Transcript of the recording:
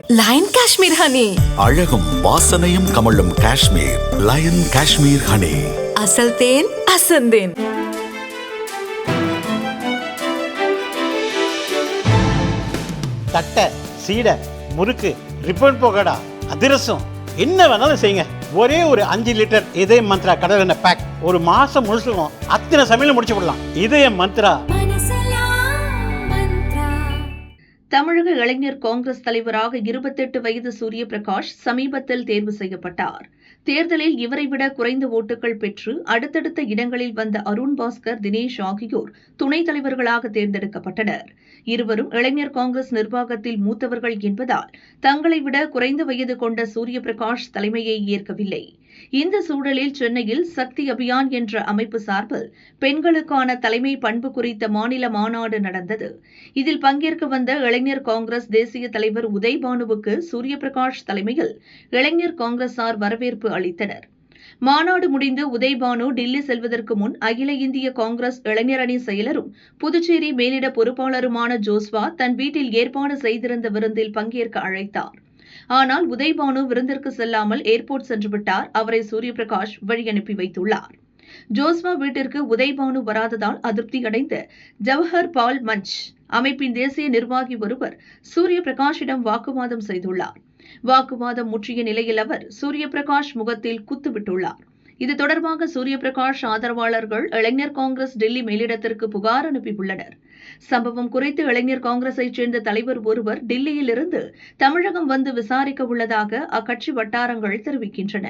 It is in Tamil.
Line Kashmir honey. அழகும் வாசனையும் கமழும் காஷ்மீர் லயன் காஷ்மீர் ஹனி. அசல் தேன் அசந்தேன். தட்டை, சீடை, முறுக்கு, ரிப்பன் போகடா, அதிரசம் என்ன வேணாலும் செய்யுங்க. ஒரே ஒரு 5 லிட்டர் இதய மந்த்ரா கடல் எண்ணெய் பேக் ஒரு மாசம் முழுசுக்கும் அத்தனை சமையல் முடிச்சு விடலாம். இதய மந்த்ரா. தமிழக இளைஞர் காங்கிரஸ் தலைவராக 28 வயது சூரிய பிரகாஷ் சமீபத்தில் தேர்வு செய்யப்பட்டார். தேர்தலில் இவரை விட குறைந்த ஓட்டுகள் பெற்று அடுத்தடுத்த இடங்களில் வந்த அருண் பாஸ்கர், தினேஷ் ஆகியோர் துணைத் தலைவர்களாக தேர்ந்தெடுக்கப்பட்டனர். இருவரும் இளைஞர் காங்கிரஸ் நிர்வாகத்தில் மூத்தவர்கள் என்பதால் தங்களை விட குறைந்த வயது கொண்ட சூரிய பிரகாஷ் தலைமையை ஏற்கவில்லை. இந்த சூழலில் சென்னையில் சக்தி அபியான் என்ற அமைப்பு சார்பில் பெண்களுக்கான தலைமை பண்பு குறித்த மாநில மாநாடு நடந்தது. இதில் பங்கேற்க வந்த இளைஞர் காங்கிரஸ் தேசிய தலைவர் உதய்பானுவுக்கு சூரிய பிரகாஷ் தலைமையில் இளைஞர் காங்கிரசார் வரவேற்பு அளித்தனர். மாநாடு முடிந்து உதய்பானு டில்லி செல்வதற்கு முன் அகில இந்திய காங்கிரஸ் இளைஞர் அணி செயலரும் புதுச்சேரி மேலிட பொறுப்பாளருமான ஜோஸ்வா தன் வீட்டில் ஏற்பாடு செய்திருந்த விருந்தில் பங்கேற்க அழைத்தார். ஆனால் உதய்பானு விருந்திற்கு செல்லாமல் ஏர்போர்ட் சென்றுவிட்டார். அவரை சூரிய பிரகாஷ் வழி அனுப்பி வைத்துள்ளார். ஜோஸ்வா வீட்டிற்கு உதய்பானு வராததால் அதிருப்தியடைந்த ஜவஹர் பால் மஞ்ச் அமைப்பின் தேசிய நிர்வாகி ஒருவர் சூரிய பிரகாஷிடம் வாக்குவாதம் செய்துள்ளார். வாக்குவாதம் முற்றிய நிலையில் அவர் சூரிய பிரகாஷ் முகத்தில் குத்துவிட்டுள்ளார். இது தொடர்பாக சூரிய பிரகாஷ் ஆதரவாளர்கள் இளைஞர் காங்கிரஸ் டெல்லி மேலிடத்திற்கு புகார் அனுப்பியுள்ளனர். சம்பவம் குறித்து இளைஞர் காங்கிரஸைச் சேர்ந்த தலைவர் ஒருவர் டில்லியிலிருந்து தமிழகம் வந்து விசாரிக்க உள்ளதாக அக்கட்சி வட்டாரங்கள் தெரிவிக்கின்றன.